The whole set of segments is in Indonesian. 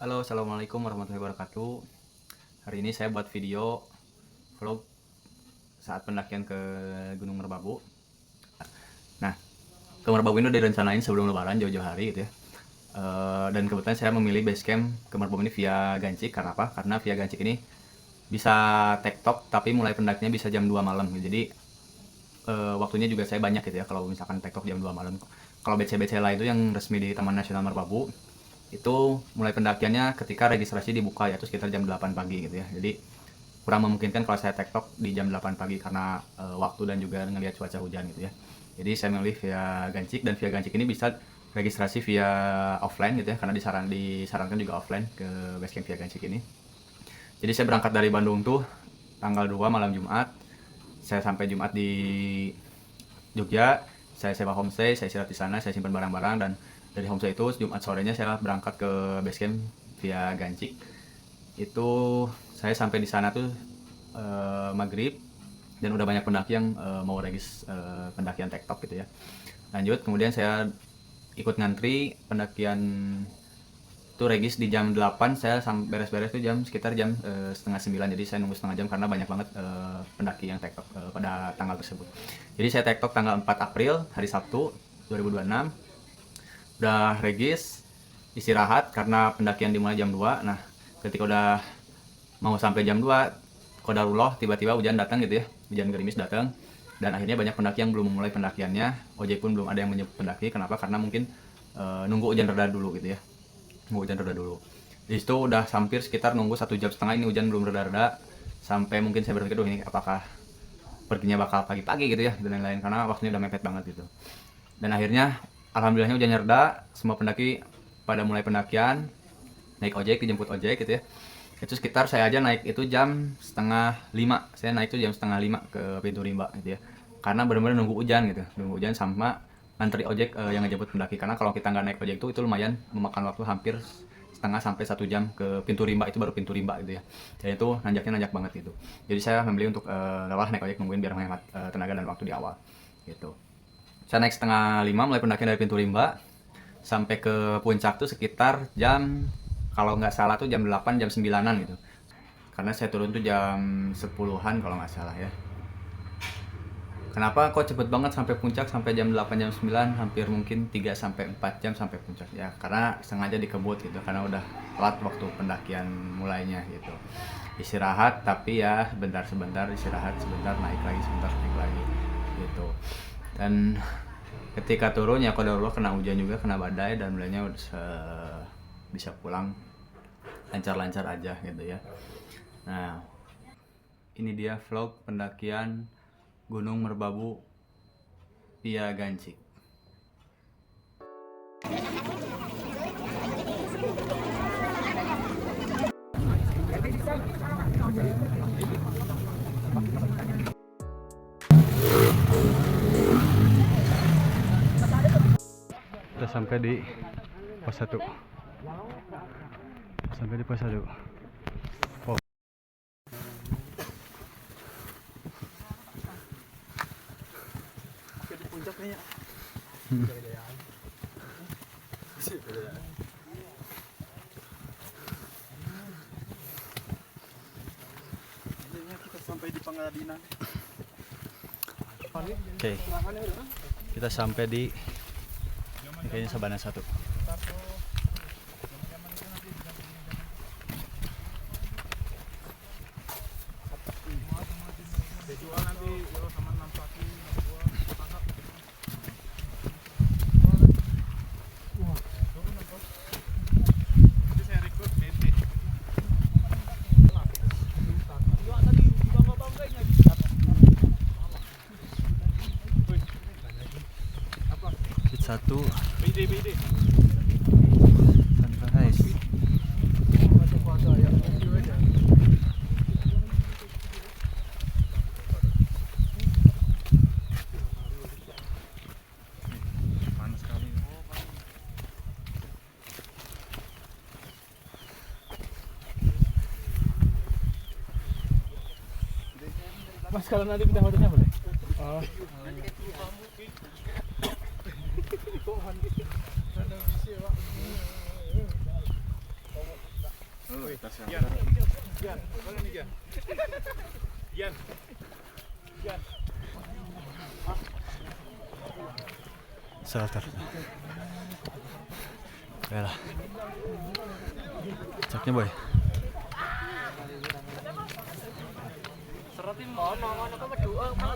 Halo, assalamualaikum warahmatullahi wabarakatuh. Hari ini saya buat video vlog saat pendakian ke Gunung Merbabu. Nah, ke Merbabu ini udah direncanain sebelum Lebaran jauh-jauh hari gitu ya. Dan kebetulan saya memilih base camp ke Merbabu ini via Gancik. Karena apa? Karena via Gancik ini bisa tektok, tapi mulai pendakiannya bisa jam 2 malam. Jadi waktunya juga saya banyak gitu ya. Kalau misalkan tektok jam 2 malam. Kalau BC-BC lain itu yang resmi di Taman Nasional Merbabu, itu mulai pendakiannya ketika registrasi dibuka, yaitu sekitar jam 8 pagi gitu ya. Jadi kurang memungkinkan kalau saya tektok di jam 8 pagi karena waktu dan juga ngelihat cuaca hujan gitu ya. Jadi saya memilih via Gancik, dan via Gancik ini bisa registrasi via offline gitu ya, karena disarankan juga offline ke basecamp via Gancik ini. Jadi saya berangkat dari Bandung tuh tanggal 2 malam Jumat. Saya sampai Jumat di Jogja, saya sewa homestay, saya istirahat di sana, saya simpan barang-barang, dan dari homestay itu Jumat sorenya saya berangkat ke basecamp via Gancik. Itu saya sampai di sana tuh maghrib, dan udah banyak pendaki yang mau regis pendakian tektok gitu ya. Lanjut, kemudian saya ikut ngantri pendakian itu regis di jam 8. Saya beres-beres tuh sekitar jam setengah 9. Jadi saya nunggu setengah jam karena banyak banget pendaki yang tektok pada tanggal tersebut. Jadi saya tektok tanggal 4 April, hari Sabtu 2026. Udah regis, istirahat karena pendakian dimulai jam 2. Nah, ketika udah mau sampai jam 2, qadarullah tiba-tiba hujan datang gitu ya. Hujan gerimis datang, dan akhirnya banyak pendaki yang belum memulai pendakiannya. Ojek pun belum ada yang menyebut pendaki. Kenapa? Karena mungkin nunggu hujan reda dulu gitu ya. Nunggu hujan reda dulu. Di situ udah hampir sekitar nunggu 1,5 jam ini hujan belum reda-reda. Sampai mungkin saya berpikir, ini apakah perginya bakal pagi-pagi gitu ya, dan lain-lain, karena waktunya udah mepet banget gitu. Dan akhirnya alhamdulillahnya hujannya reda, semua pendaki pada mulai pendakian, naik ojek, dijemput ojek gitu ya. Itu sekitar saya aja naik itu jam setengah 5. Saya naik itu jam setengah 5 ke pintu rimba gitu ya, karena benar-benar nunggu hujan gitu, nunggu hujan sama ngantri ojek yang ngejemput pendaki. Karena kalau kita nggak naik ojek itu lumayan memakan waktu hampir setengah sampai 1 jam ke pintu rimba. Itu baru pintu rimba gitu ya, dan itu nanjaknya nanjak banget gitu. Jadi saya memilih untuk naik ojek, nungguin biar menghemat tenaga dan waktu di awal gitu. Saya naik setengah 5 mulai pendakian dari pintu rimba sampai ke puncak tuh sekitar jam, kalau nggak salah tuh jam 8, jam 9-an gitu. Karena saya turun tuh jam 10-an kalau nggak salah ya. Kenapa kok cepet banget sampai puncak, sampai jam 8, jam 9, hampir mungkin 3-4 jam sampai puncak ya. Karena sengaja dikebut gitu, karena udah telat waktu pendakian mulainya gitu. Istirahat, tapi ya sebentar istirahat, sebentar naik lagi, sebentar naik lagi gitu. Dan ketika turun ya qadarullah kena hujan juga, kena badai, dan mulainya bisa pulang lancar-lancar aja gitu ya. Nah, ini dia vlog pendakian Gunung Merbabu via Gancik. Kita sampai di pos 1. Sampai di pos 1. Oh. Di puncak nih ya. Kita sampai di Pangadinan. Oke. Kita sampai di kayaknya Sabana 1. Satu sunrise. Panas sekali. Mas, kalau nanti pindah hotelnya boleh? Oh. Gian, mana nih Gian? Gian. Gian. Shelter. Yalah. Caknya boy. Serotin mau kok berdoa mau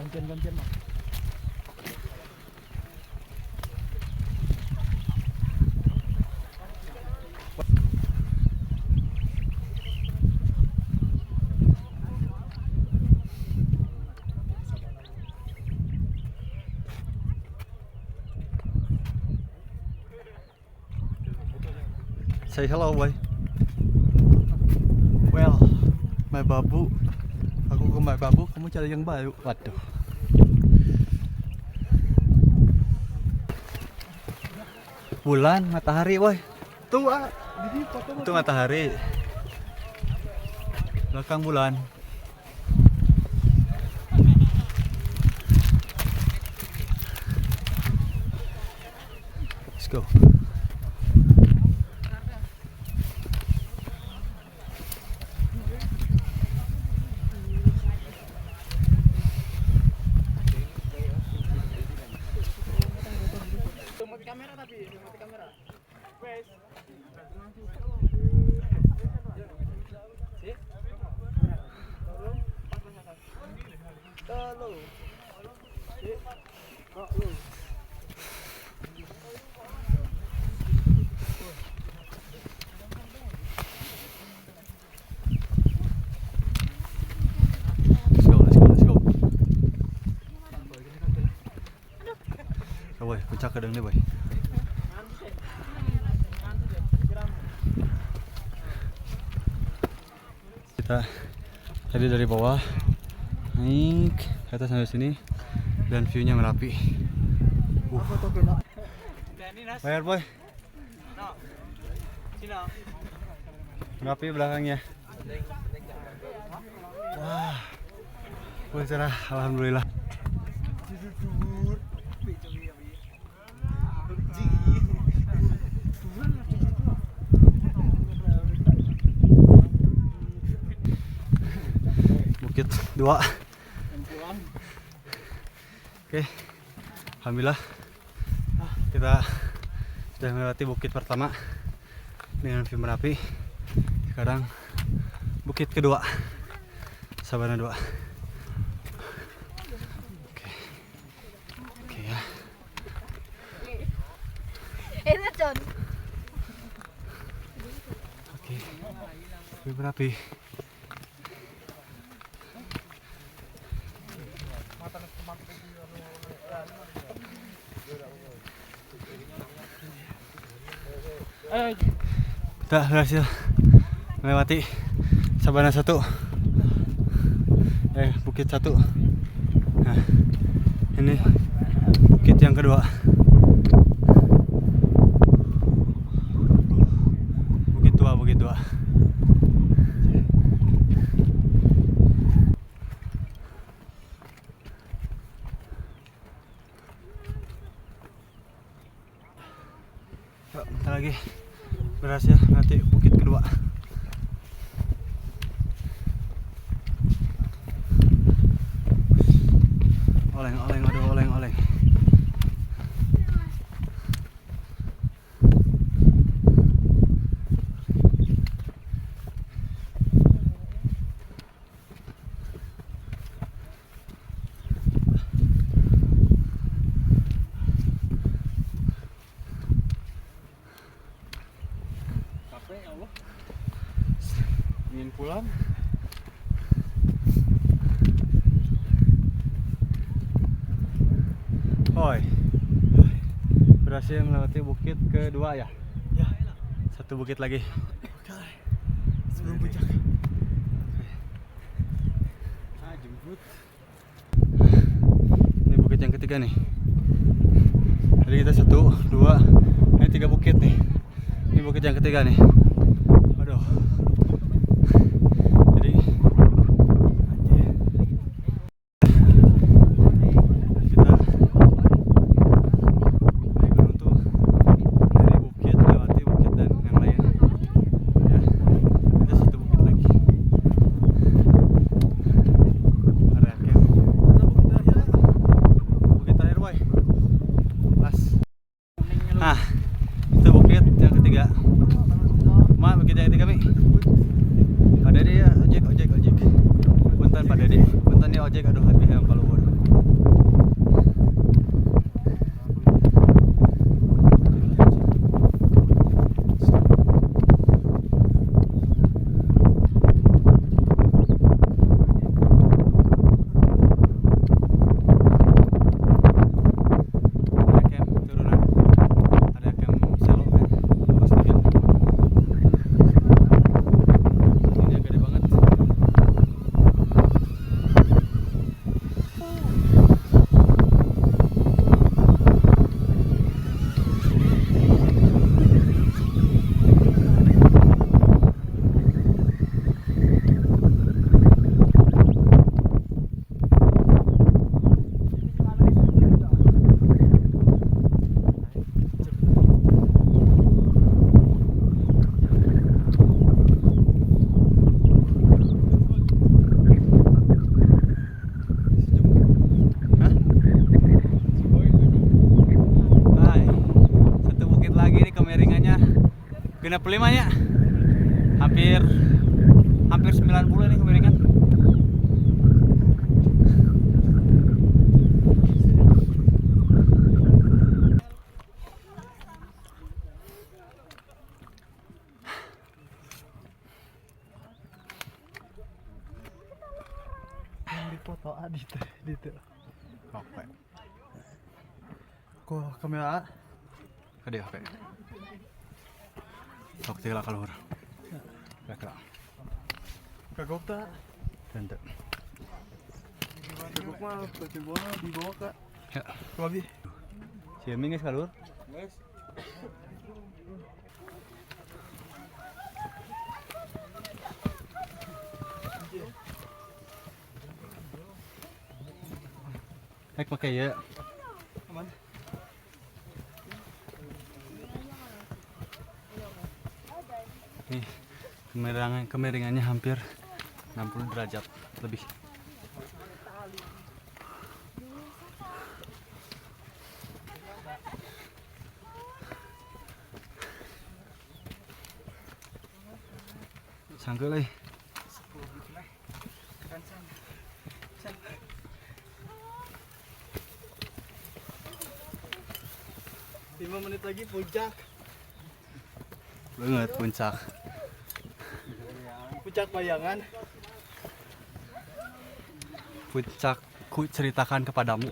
Gantian Mak. Say hello boy. Well, my babu. Aku ke my babu, kamu cari yang baru. Waduh. Bulan, matahari boy. Tuh, di foto itu matahari. Belakang bulan. Let's go. mati kamera tapi mati kamera. Wes. Let's go. Boy, puncak kedeng nih boy. Kita tadi dari bawah naik ke atas sampai sini dan view-nya Merapi. Bayar boy. Merapi belakangnya. Wah, pun cerah, alhamdulillah. Bukit 2. Oke, alhamdulillah kita sudah melewati bukit pertama dengan view Merapi. Sekarang bukit kedua, Sabana 2. Oke ya. Itu John. Oke, view Merapi. Kita berhasil melewati Sabana 1, bukit 1. Nah, ini bukit yang kedua. Bukit 2. Yuk, bentar lagi berhasil nanti bukit kedua. Oleng. Capek ya Allah. Ingin pulang. Hoi. Berhasil melewati bukit kedua ya? Ya. 1 bukit lagi. Sebelum puncak. Jemput. Ini bukit yang ketiga nih. Tadi kita 1, 2, ini 3 bukit nih. Ini bukit yang ketiga nih. Waduh. boy. Pas. Nah, itu bukit yang ketiga. Ma, bukit yang ketiga mi. Pak Dede ya, ojek. Punten Pak Dede, punten ya ojek, aduh lebih yang kalau luar. Genap 5 nya. Hampir 90 nih kemiringan. Yang dipoto Adit itu. Oke. Kok kamera? Kade oke. Sok tila keluar. Kira-kira. Kagok tak? Tante. Kagok mah bagaimana dibawa kak? Ya. Lebih. Si Emi geus keluar. Hek pakai ya. Aman. Nih, kemiringannya hampir 60 derajat lebih. Sanggeul euy. 5 menit lagi puncak. Banget puncak. Puncak bayangan. Puncak ku ceritakan kepadamu.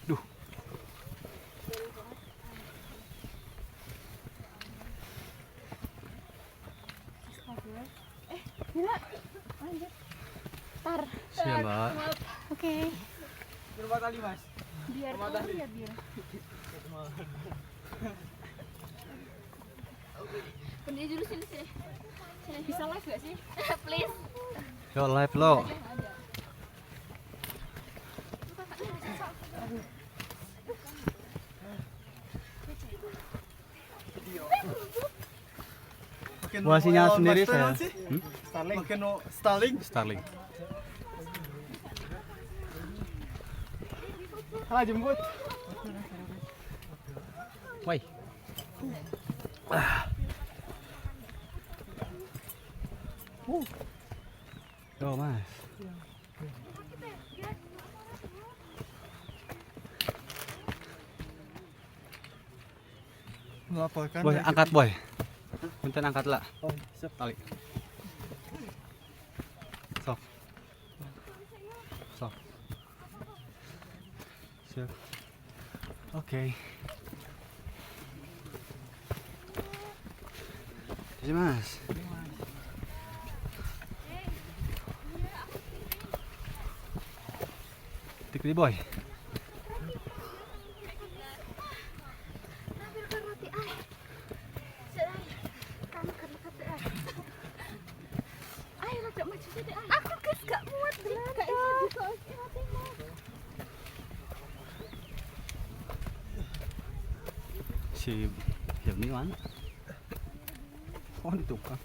Duh. Mila, lanjut. Tar. Siap, Mbak. Oke. Berapa kali mas? Biar keluar ya biar. Pendiri dulu sini. Sini bisa live gak sih? Please. Yo live lo. Buat sinyal sendiri saya. Starlink. Makin no Starlink. Starlink. Salah jemput. Woi. Yo mas. Melaporkan. Boy, angkat boy. Punten angkat lah. Oh, siap. Tali. Sok. Sok. Siap. Oke. Jadi mas. Setik di boy. Aku gak muat gak iso Si Hilmi mana? Oh di tukang.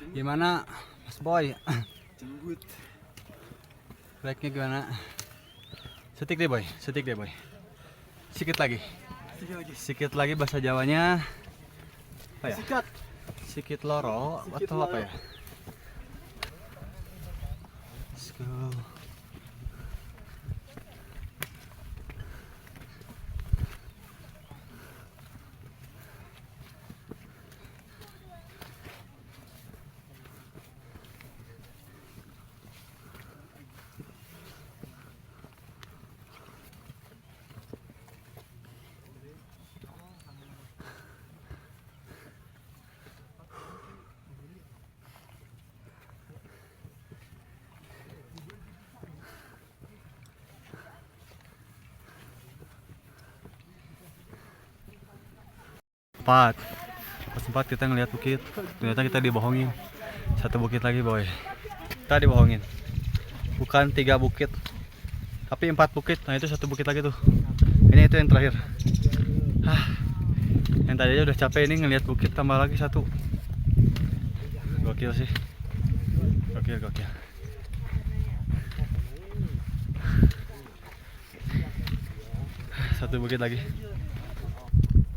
Gimana Mas Boy? Jembut. Breaknya gimana? Setik deh boy. Sikit lagi. Sikit lagi bahasa Jawanya apa ya? Sikat. Sikit loro Sikit atau loro. apa ya? Let's go. Pas sempat kita ngeliat bukit, ternyata kita dibohongin. Satu bukit lagi boy, kita dibohongin. Bukan 3 bukit, tapi 4 bukit. Nah itu 1 bukit lagi tuh. Ini itu yang terakhir. Yang tadi aja udah capek ini ngeliat bukit, tambah lagi 1. Gokil sih, gokil. Satu bukit lagi.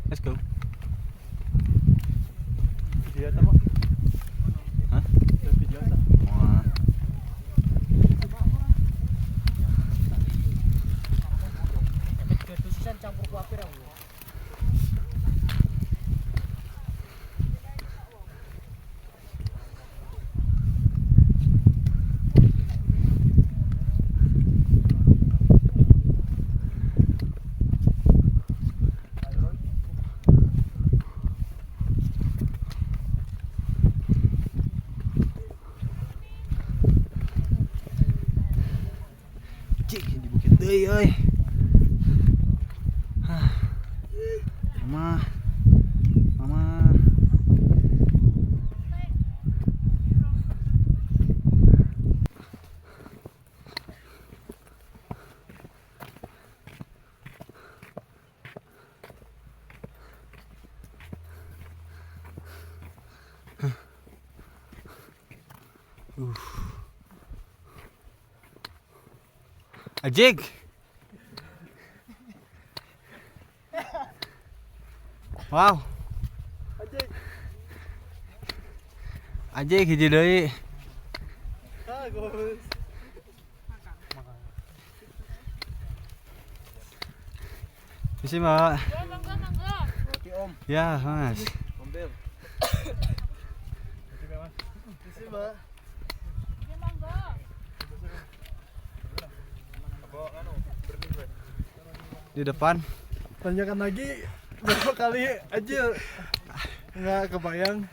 Let's go. Dia sama. Hah? Video tak. Wah. Ketusisan campur kuapir aku. Cik di bukit deui euy. Mama. Ajig. Wow. Ajig hiji deui. Bagus. Misi, Mbak. Mangga. Oke Om. Ya, Mas. Ambil. Isi Mbak. Di depan. Tanyakan lagi berapa kali aja nggak kebayang.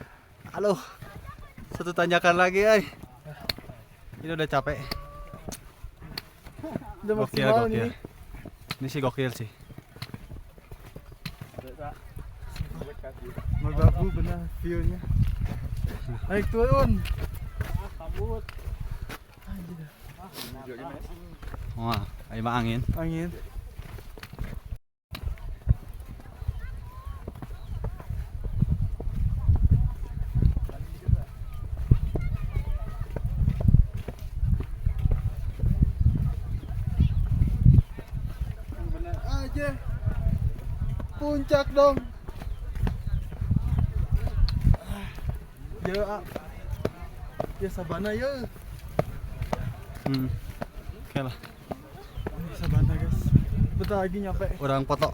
Halo. Satu tanyakan lagi, ay. Ini udah capek. Udah Gokil, maksimal gokil. nih. Ini sih gokil sih. Merbabu benar view-nya. Naik turun. Kabut. Wah, ayo mah angin. Angin. Benar aja. Puncak dong. Ya sabana ya. Oke lah. Sabana guys. Bentar lagi nyampe. Orang foto.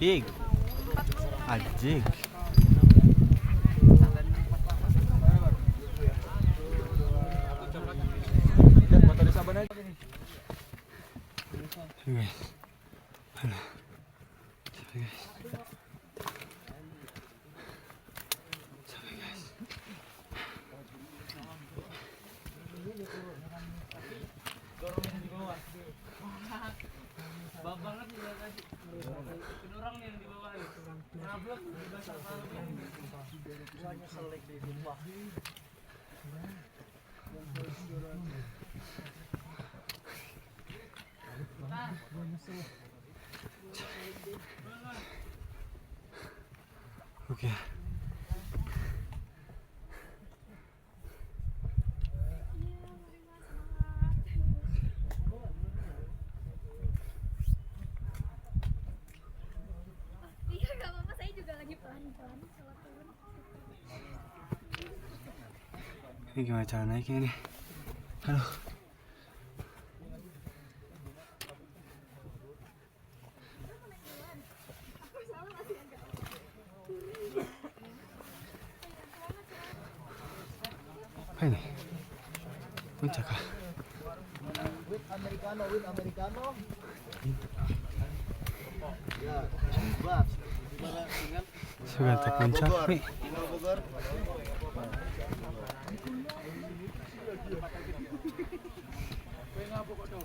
Anjing. Anjing. Motor di Sabana aja nih. Guys. Halo. Guys. Oke. Iya nggak apa-apa, saya juga lagi pelan-pelan kalau turun. Ini gimana cara naiknya nih? Aduh. Apa ini? Puncak kah? With americano. Sudah tak puncak nih.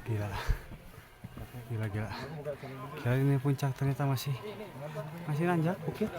Gila. Gila. Gila ini puncak ternyata masih nanjak bukit.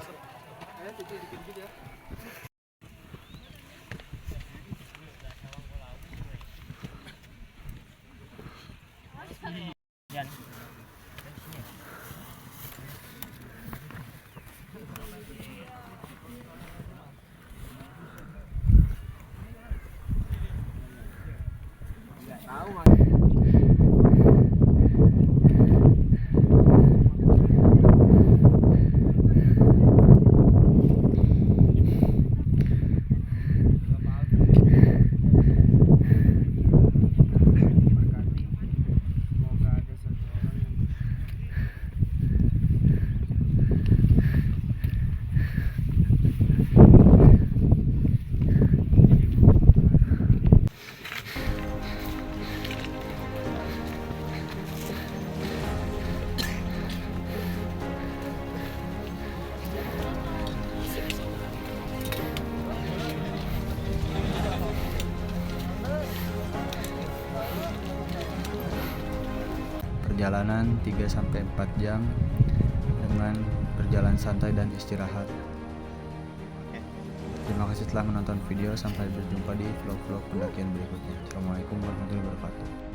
Perjalanan 3-4 jam dengan berjalan santai dan istirahat. Terima kasih telah menonton video, sampai berjumpa di vlog-vlog pendakian berikutnya. Assalamualaikum warahmatullahi wabarakatuh.